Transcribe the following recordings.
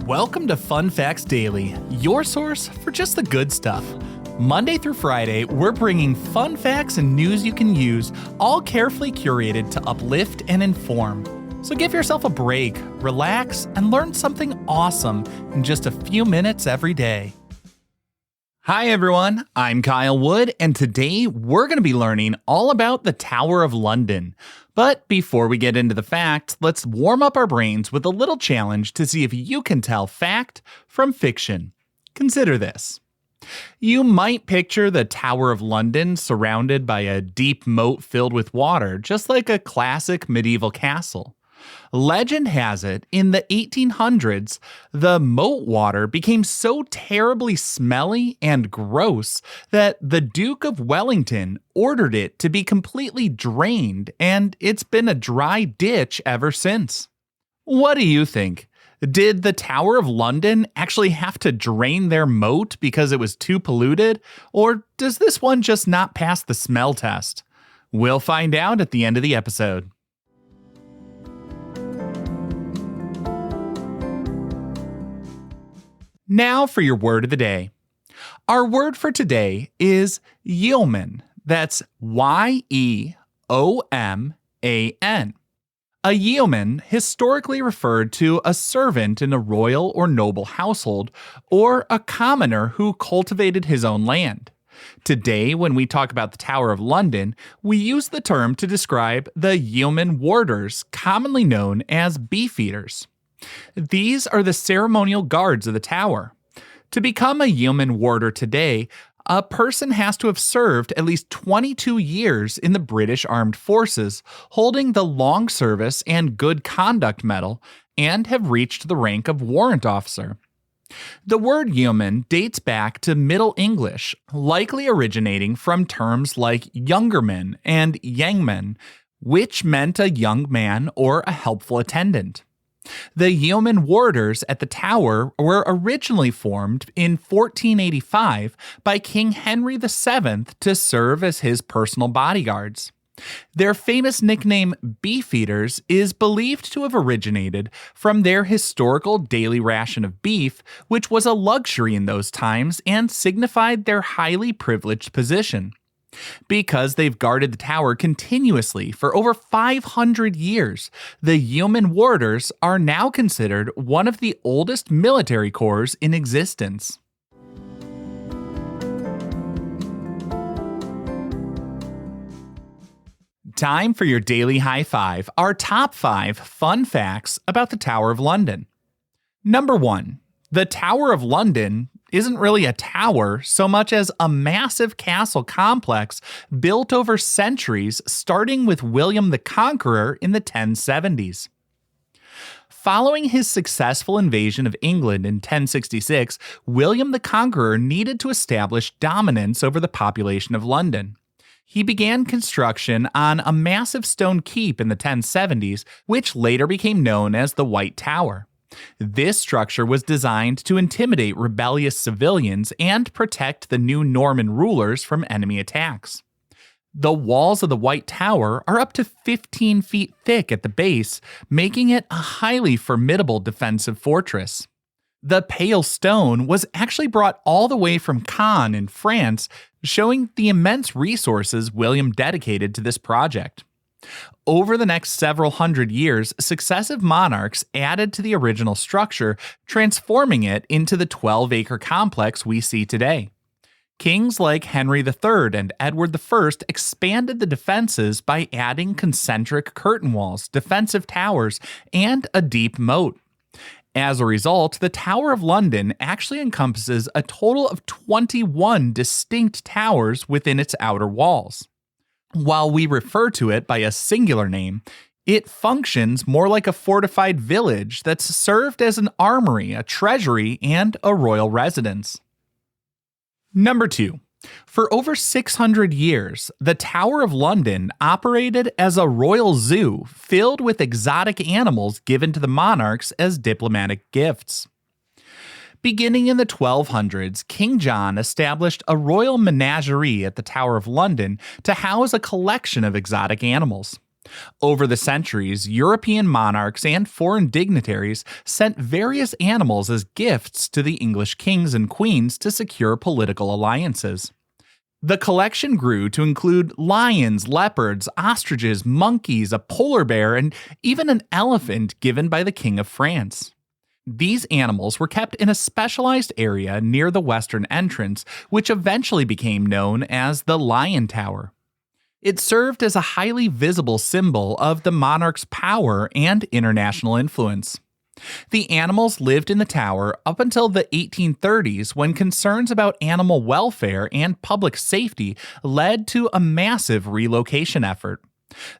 Welcome to Fun Facts Daily, your source for just the good stuff. Monday through Friday, we're bringing fun facts and news you can use, all carefully curated to uplift and inform. So give yourself a break, relax, and learn something awesome in just a few minutes every day. Hi everyone, I'm Kyle Wood, and today we're going to be learning all about the Tower of London. But before we get into the facts, let's warm up our brains with a little challenge to see if you can tell fact from fiction. Consider this. You might picture the Tower of London surrounded by a deep moat filled with water, just like a classic medieval castle. Legend has it, in the 1800s, the moat water became so terribly smelly and gross that the Duke of Wellington ordered it to be completely drained, and it's been a dry ditch ever since. What do you think? Did the Tower of London actually have to drain their moat because it was too polluted? Or does this one just not pass the smell test? We'll find out at the end of the episode. Now for your word of the day. Our word for today is yeoman. That's Y-E-O-M-A-N. A yeoman historically referred to a servant in a royal or noble household, or a commoner who cultivated his own land. Today, when we talk about the Tower of London, we use the term to describe the Yeoman Warders, commonly known as Beefeaters. These are the ceremonial guards of the tower. To become a Yeoman Warder today, a person has to have served at least 22 years in the British Armed Forces, holding the Long Service and Good Conduct Medal, and have reached the rank of warrant officer. The word yeoman dates back to Middle English, likely originating from terms like youngerman and yeoman, which meant a young man or a helpful attendant. The Yeoman Warders at the Tower were originally formed in 1485 by King Henry VII to serve as his personal bodyguards. Their famous nickname Beefeaters is believed to have originated from their historical daily ration of beef, which was a luxury in those times and signified their highly privileged position. Because they've guarded the tower continuously for over 500 years, the Yeoman Warders are now considered one of the oldest military corps in existence. Time for your daily high five, our top 5 fun facts about the Tower of London. Number 1, the Tower of London isn't really a tower so much as a massive castle complex built over centuries, starting with William the Conqueror in the 1070s. Following his successful invasion of England in 1066, William the Conqueror needed to establish dominance over the population of London. He began construction on a massive stone keep in the 1070s, which later became known as the White Tower. This structure was designed to intimidate rebellious civilians and protect the new Norman rulers from enemy attacks. The walls of the White Tower are up to 15 feet thick at the base, making it a highly formidable defensive fortress. The pale stone was actually brought all the way from Caen in France, showing the immense resources William dedicated to this project. Over the next several hundred years, successive monarchs added to the original structure, transforming it into the 12-acre complex we see today. Kings like Henry III and Edward I expanded the defenses by adding concentric curtain walls, defensive towers, and a deep moat. As a result, the Tower of London actually encompasses a total of 21 distinct towers within its outer walls. While we refer to it by a singular name, it functions more like a fortified village that's served as an armory, a treasury, and a royal residence. Number 2. For over 600 years, the Tower of London operated as a royal zoo filled with exotic animals given to the monarchs as diplomatic gifts. Beginning in the 1200s, King John established a royal menagerie at the Tower of London to house a collection of exotic animals. Over the centuries, European monarchs and foreign dignitaries sent various animals as gifts to the English kings and queens to secure political alliances. The collection grew to include lions, leopards, ostriches, monkeys, a polar bear, and even an elephant given by the King of France. These animals were kept in a specialized area near the western entrance, which eventually became known as the Lion Tower. It served as a highly visible symbol of the monarch's power and international influence. The animals lived in the tower up until the 1830s, when concerns about animal welfare and public safety led to a massive relocation effort.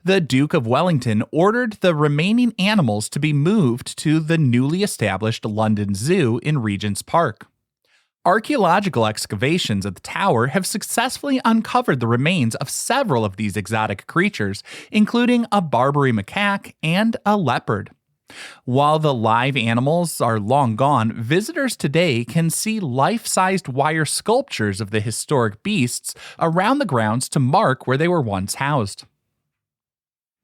The Duke of Wellington ordered the remaining animals to be moved to the newly established London Zoo in Regent's Park. Archaeological excavations at the tower have successfully uncovered the remains of several of these exotic creatures, including a Barbary macaque and a leopard. While the live animals are long gone, visitors today can see life-sized wire sculptures of the historic beasts around the grounds to mark where they were once housed.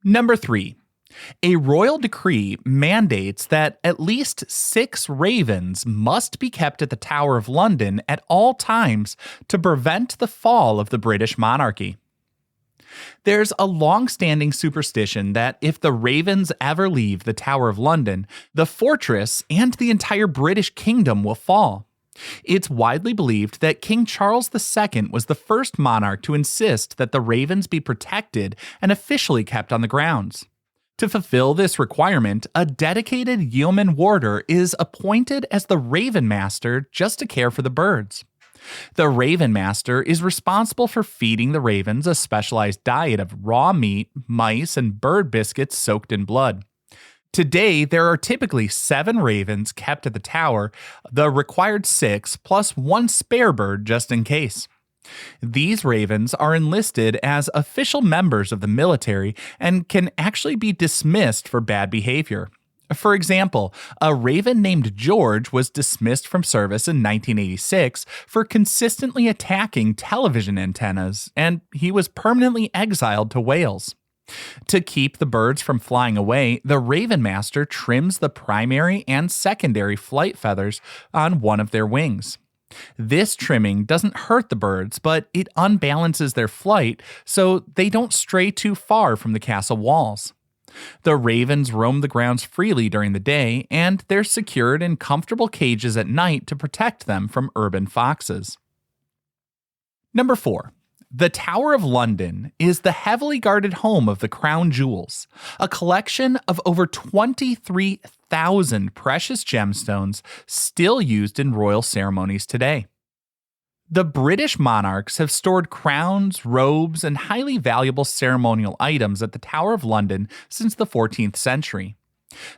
Number 3. A royal decree mandates that at least 6 ravens must be kept at the Tower of London at all times to prevent the fall of the British monarchy. There's a long-standing superstition that if the ravens ever leave the Tower of London, the fortress and the entire British kingdom will fall. It's widely believed that King Charles II was the first monarch to insist that the ravens be protected and officially kept on the grounds. To fulfill this requirement, a dedicated Yeoman Warder is appointed as the Raven Master just to care for the birds. The Raven Master is responsible for feeding the ravens a specialized diet of raw meat, mice, and bird biscuits soaked in blood. Today, there are typically 7 ravens kept at the tower, the required 6 plus 1 spare bird just in case. These ravens are enlisted as official members of the military and can actually be dismissed for bad behavior. For example, a raven named George was dismissed from service in 1986 for consistently attacking television antennas, and he was permanently exiled to Wales. To keep the birds from flying away, the Raven Master trims the primary and secondary flight feathers on one of their wings. This trimming doesn't hurt the birds, but it unbalances their flight so they don't stray too far from the castle walls. The ravens roam the grounds freely during the day, and they're secured in comfortable cages at night to protect them from urban foxes. Number 4. The Tower of London is the heavily guarded home of the crown jewels, a collection of over 23,000 precious gemstones still used in royal ceremonies today. The British monarchs have stored crowns, robes, and highly valuable ceremonial items at the Tower of London since the 14th century.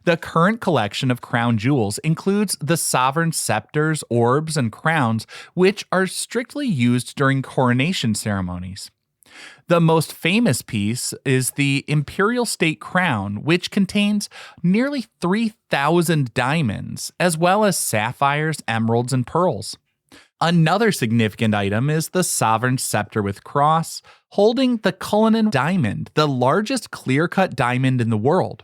The current collection of crown jewels includes the sovereign scepters, orbs, and crowns, which are strictly used during coronation ceremonies. The most famous piece is the Imperial State Crown, which contains nearly 3,000 diamonds, as well as sapphires, emeralds, and pearls. Another significant item is the Sovereign Scepter with Cross, holding the Cullinan Diamond, the largest clear-cut diamond in the world.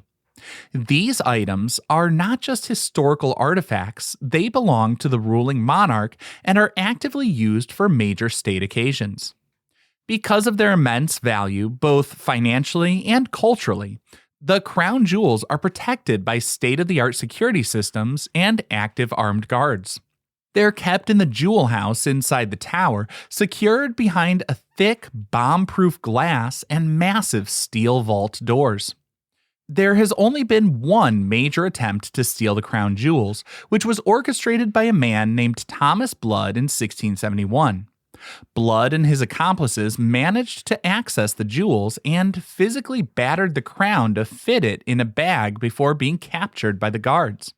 These items are not just historical artifacts, they belong to the ruling monarch and are actively used for major state occasions. Because of their immense value, both financially and culturally, the crown jewels are protected by state-of-the-art security systems and active armed guards. They're kept in the jewel house inside the tower, secured behind a thick, bomb-proof glass and massive steel vault doors. There has only been one major attempt to steal the crown jewels, which was orchestrated by a man named Thomas Blood in 1671. Blood and his accomplices managed to access the jewels and physically battered the crown to fit it in a bag before being captured by the guards.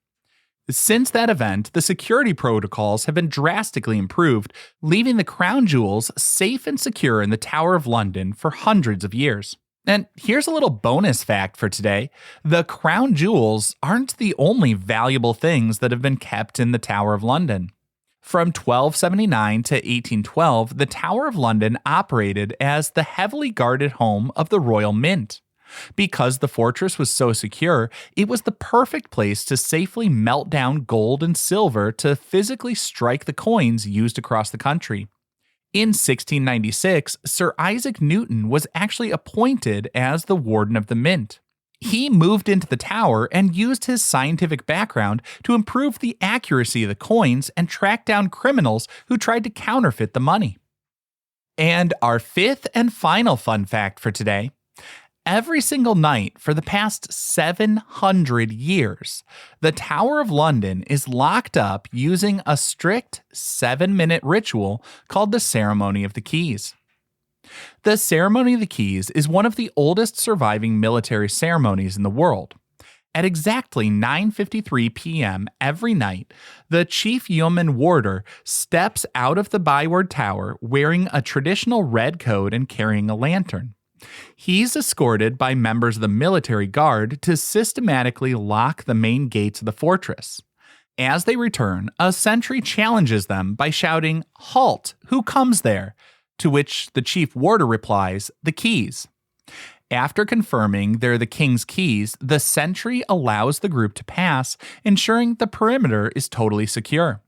Since that event, the security protocols have been drastically improved, leaving the crown jewels safe and secure in the Tower of London for hundreds of years. And here's a little bonus fact for today. The crown jewels aren't the only valuable things that have been kept in the Tower of London. From 1279 to 1812, the Tower of London operated as the heavily guarded home of the Royal Mint. Because the fortress was so secure, it was the perfect place to safely melt down gold and silver to physically strike the coins used across the country. In 1696, Sir Isaac Newton was actually appointed as the Warden of the Mint. He moved into the tower and used his scientific background to improve the accuracy of the coins and track down criminals who tried to counterfeit the money. And our fifth and final fun fact for today: every single night for the past 700 years, the Tower of London is locked up using a strict 7-minute ritual called the Ceremony of the Keys. The Ceremony of the Keys is one of the oldest surviving military ceremonies in the world. At exactly 9:53 p.m. every night, the chief Yeoman Warder steps out of the Byward Tower wearing a traditional red coat and carrying a lantern. He's escorted by members of the military guard to systematically lock the main gates of the fortress. As they return, a sentry challenges them by shouting, "Halt! Who comes there?" To which the chief warder replies, "The keys." After confirming they're the king's keys, the sentry allows the group to pass, ensuring the perimeter is totally secure.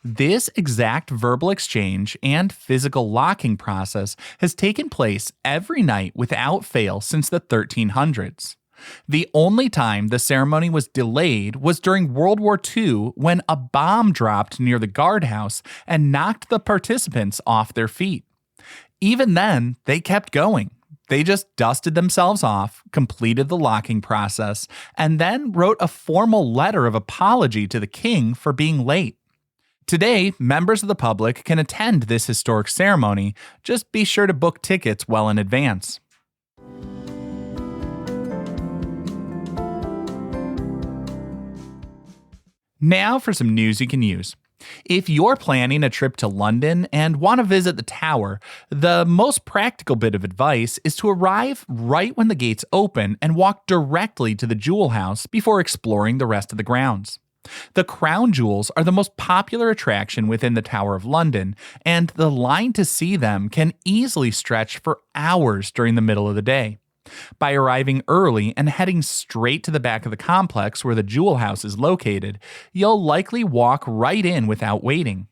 This exact verbal exchange and physical locking process has taken place every night without fail since the 1300s. The only time the ceremony was delayed was during World War II, when a bomb dropped near the guardhouse and knocked the participants off their feet. Even then, they kept going. They just dusted themselves off, completed the locking process, and then wrote a formal letter of apology to the king for being late. Today, members of the public can attend this historic ceremony. Just be sure to book tickets well in advance. Now for some news you can use. If you're planning a trip to London and want to visit the tower, the most practical bit of advice is to arrive right when the gates open and walk directly to the jewel house before exploring the rest of the grounds. The crown jewels are the most popular attraction within the Tower of London, and the line to see them can easily stretch for hours during the middle of the day. By arriving early and heading straight to the back of the complex where the jewel house is located, you'll likely walk right in without waiting.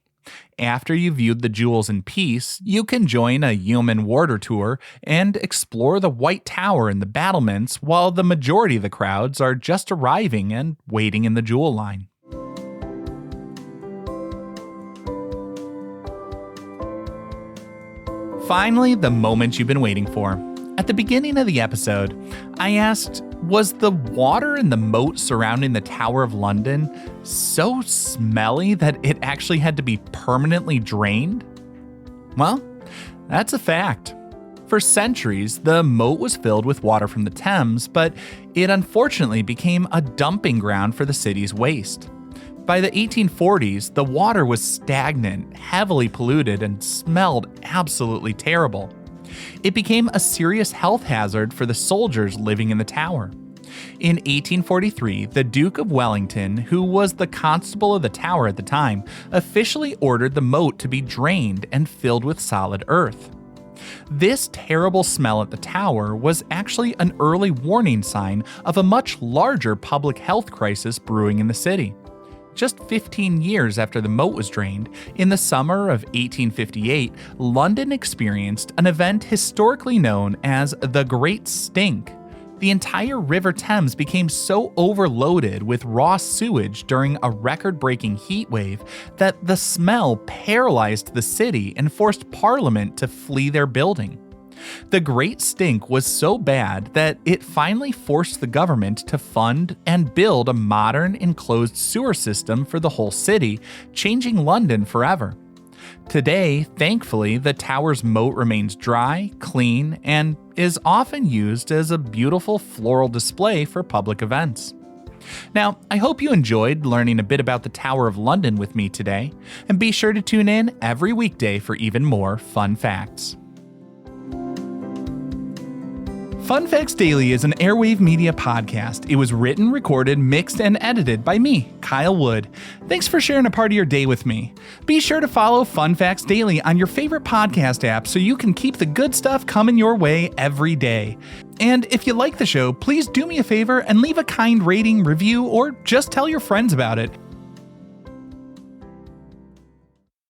After you've viewed the jewels in peace, you can join a Yeoman Warder tour and explore the White Tower and the battlements, while the majority of the crowds are just arriving and waiting in the jewel line. Finally, the moment you've been waiting for. At the beginning of the episode, I asked, was the water in the moat surrounding the Tower of London so smelly that it actually had to be permanently drained? Well, that's a fact. For centuries, the moat was filled with water from the Thames, but it unfortunately became a dumping ground for the city's waste. By the 1840s, the water was stagnant, heavily polluted, and smelled absolutely terrible. It became a serious health hazard for the soldiers living in the tower. In 1843, the Duke of Wellington, who was the constable of the tower at the time, officially ordered the moat to be drained and filled with solid earth. This terrible smell at the tower was actually an early warning sign of a much larger public health crisis brewing in the city. Just 15 years after the moat was drained, in the summer of 1858, London experienced an event historically known as the Great Stink. The entire River Thames became so overloaded with raw sewage during a record-breaking heat wave that the smell paralyzed the city and forced Parliament to flee their building. The Great Stink was so bad that it finally forced the government to fund and build a modern enclosed sewer system for the whole city, changing London forever. Today, thankfully, the tower's moat remains dry, clean, and is often used as a beautiful floral display for public events. Now, I hope you enjoyed learning a bit about the Tower of London with me today, and be sure to tune in every weekday for even more fun facts. Fun Facts Daily is an Airwave Media podcast. It was written, recorded, mixed, and edited by me, Kyle Wood. Thanks for sharing a part of your day with me. Be sure to follow Fun Facts Daily on your favorite podcast app so you can keep the good stuff coming your way every day. And if you like the show, please do me a favor and leave a kind rating, review, or just tell your friends about it.